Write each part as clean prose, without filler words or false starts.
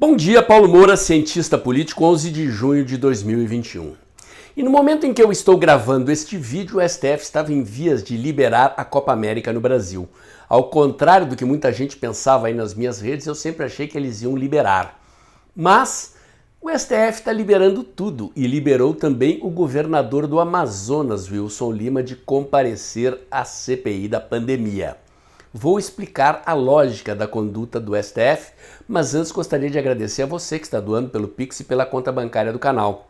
Bom dia, Paulo Moura, cientista político, 11 de junho de 2021. E no momento em que eu estou gravando este vídeo, o STF estava em vias de liberar a Copa América no Brasil. Ao contrário do que muita gente pensava aí nas minhas redes, eu sempre achei que eles iam liberar. Mas o STF está liberando tudo e liberou também o governador do Amazonas, Wilson Lima, de comparecer à CPI da pandemia. Vou explicar a lógica da conduta do STF, mas antes gostaria de agradecer a você que está doando pelo Pix e pela conta bancária do canal.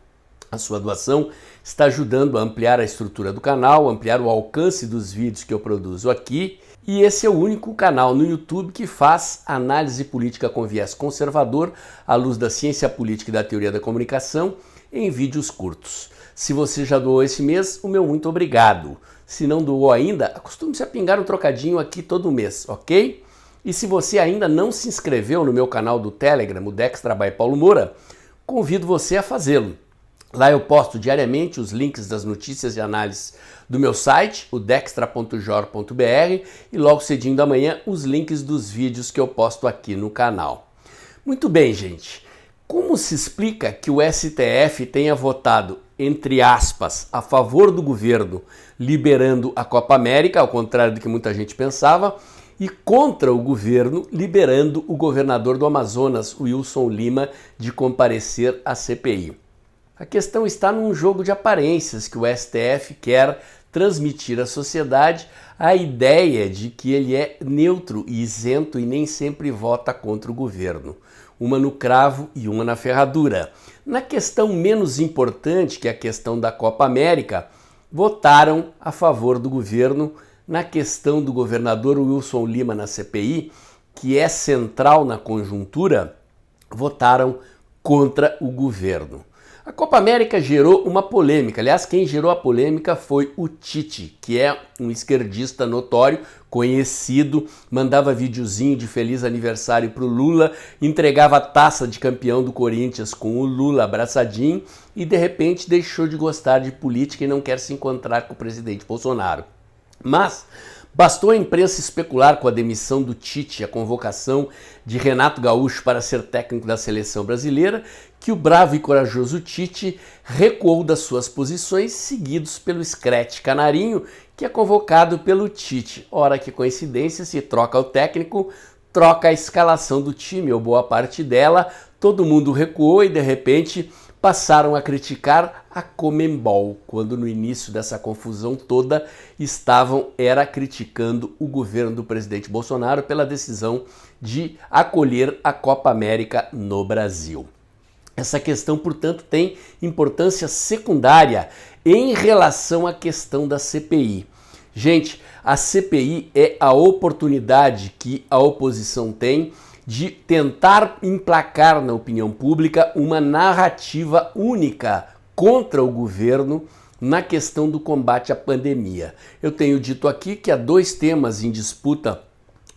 A sua doação está ajudando a ampliar a estrutura do canal, ampliar o alcance dos vídeos que eu produzo aqui, e esse é o único canal no YouTube que faz análise política com viés conservador, à luz da ciência política e da teoria da comunicação, em vídeos curtos. Se você já doou esse mês, o meu muito obrigado. Se não doou ainda, acostume-se a pingar um trocadinho aqui todo mês, ok? E se você ainda não se inscreveu no meu canal do Telegram, o Dextra by Paulo Moura, convido você a fazê-lo. Lá eu posto diariamente os links das notícias e análises do meu site, o dextra.jor.br, e logo cedinho da manhã os links dos vídeos que eu posto aqui no canal. Muito bem, gente. Como se explica que o STF tenha votado, entre aspas, a favor do governo, liberando a Copa América, ao contrário do que muita gente pensava, e contra o governo, liberando o governador do Amazonas, Wilson Lima, de comparecer à CPI? A questão está num jogo de aparências que o STF quer transmitir à sociedade a ideia de que ele é neutro e isento e nem sempre vota contra o governo. Uma no cravo e uma na ferradura. Na questão menos importante, que é a questão da Copa América, votaram a favor do governo. Na questão do governador Wilson Lima na CPI, que é central na conjuntura, votaram contra o governo. A Copa América gerou uma polêmica. Aliás, quem gerou a polêmica foi o Tite, que é um esquerdista notório, conhecido, mandava videozinho de feliz aniversário para o Lula, entregava a taça de campeão do Corinthians com o Lula abraçadinho e de repente deixou de gostar de política e não quer se encontrar com o presidente Bolsonaro. Mas bastou a imprensa especular com a demissão do Tite e a convocação de Renato Gaúcho para ser técnico da seleção brasileira, que o bravo e corajoso Tite recuou das suas posições, seguidos pelo Screte Canarinho, que é convocado pelo Tite. Ora, que coincidência, se troca o técnico, troca a escalação do time, ou boa parte dela, todo mundo recuou e de repente passaram a criticar a Conmebol, quando no início dessa confusão toda era criticando o governo do presidente Bolsonaro pela decisão de acolher a Copa América no Brasil. Essa questão, portanto, tem importância secundária em relação à questão da CPI. Gente, a CPI é a oportunidade que a oposição tem de tentar emplacar na opinião pública uma narrativa única contra o governo na questão do combate à pandemia. Eu tenho dito aqui que há dois temas em disputa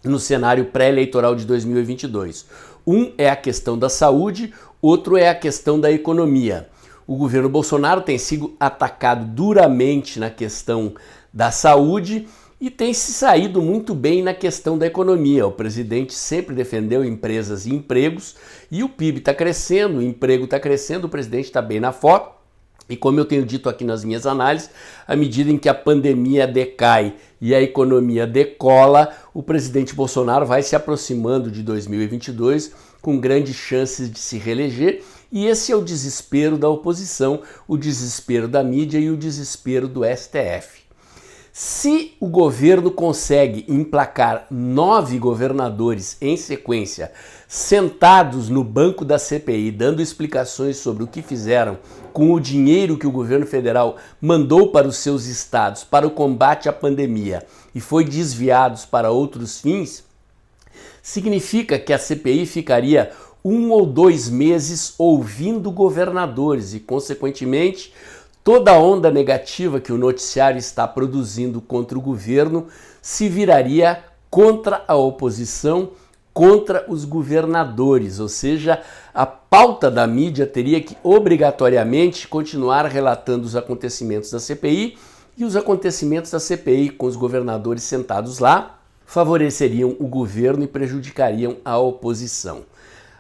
no cenário pré-eleitoral de 2022. Um é a questão da saúde, outro é a questão da economia. O governo Bolsonaro tem sido atacado duramente na questão da saúde e tem se saído muito bem na questão da economia. O presidente sempre defendeu empresas e empregos e o PIB está crescendo, o emprego está crescendo, o presidente está bem na foto. E como eu tenho dito aqui nas minhas análises, à medida em que a pandemia decai e a economia decola, o presidente Bolsonaro vai se aproximando de 2022 com grandes chances de se reeleger. E esse é o desespero da oposição, o desespero da mídia e o desespero do STF. Se o governo consegue emplacar 9 governadores em sequência, sentados no banco da CPI, dando explicações sobre o que fizeram com o dinheiro que o governo federal mandou para os seus estados para o combate à pandemia e foi desviados para outros fins, significa que a CPI ficaria 1 ou 2 meses ouvindo governadores e, consequentemente, toda a onda negativa que o noticiário está produzindo contra o governo se viraria contra a oposição, contra os governadores, ou seja, a pauta da mídia teria que obrigatoriamente continuar relatando os acontecimentos da CPI e os acontecimentos da CPI com os governadores sentados lá favoreceriam o governo e prejudicariam a oposição.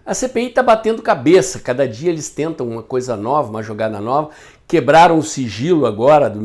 A CPI está batendo cabeça, cada dia eles tentam uma coisa nova, uma jogada nova, quebraram o sigilo agora do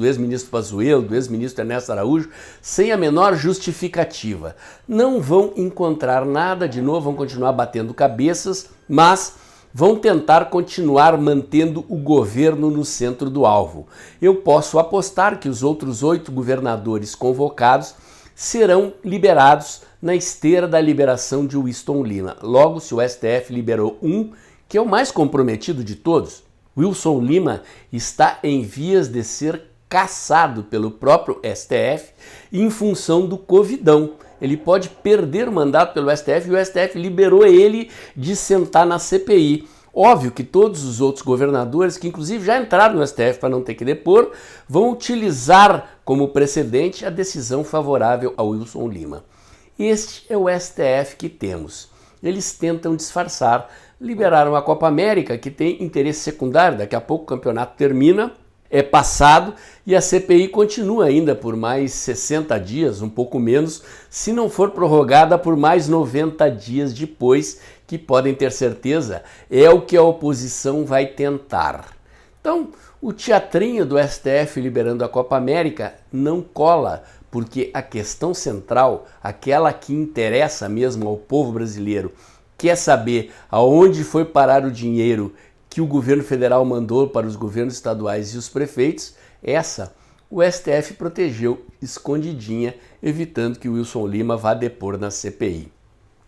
ex-ministro Pazuello, do ex-ministro Ernesto Araújo, sem a menor justificativa. Não vão encontrar nada de novo, vão continuar batendo cabeças, mas vão tentar continuar mantendo o governo no centro do alvo. Eu posso apostar que os outros 8 governadores convocados serão liberados na esteira da liberação de Wilson Lima. Logo, se o STF liberou um, que é o mais comprometido de todos, Wilson Lima está em vias de ser cassado pelo próprio STF em função do Covidão. Ele pode perder o mandato pelo STF e o STF liberou ele de sentar na CPI. Óbvio que todos os outros governadores, que inclusive já entraram no STF para não ter que depor, vão utilizar como precedente a decisão favorável a Wilson Lima. Este é o STF que temos. Eles tentam disfarçar, liberaram a Copa América, que tem interesse secundário, daqui a pouco o campeonato termina, é passado e a CPI continua ainda por mais 60 dias, um pouco menos, se não for prorrogada por mais 90 dias depois, que podem ter certeza é o que a oposição vai tentar. Então, o teatrinho do STF liberando a Copa América não cola, porque a questão central, aquela que interessa mesmo ao povo brasileiro, quer saber aonde foi parar o dinheiro que o governo federal mandou para os governos estaduais e os prefeitos, essa o STF protegeu escondidinha, evitando que Wilson Lima vá depor na CPI.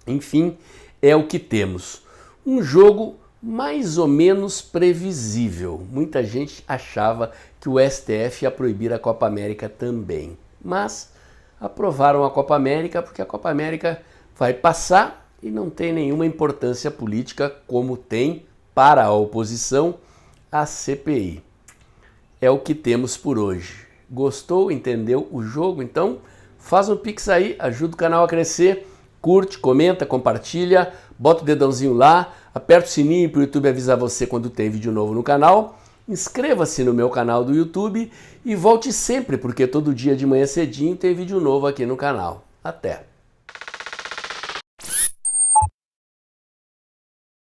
Enfim, é o que temos. Um jogo mais ou menos previsível. Muita gente achava que o STF ia proibir a Copa América também. Mas aprovaram a Copa América porque a Copa América vai passar e não tem nenhuma importância política como tem para a oposição a CPI. É o que temos por hoje. Gostou? Entendeu o jogo? Então faz um pix aí, ajuda o canal a crescer, curte, comenta, compartilha, bota o dedãozinho lá, aperta o sininho para o YouTube avisar você quando tem vídeo novo no canal, inscreva-se no meu canal do YouTube e volte sempre, porque todo dia de manhã cedinho tem vídeo novo aqui no canal. Até!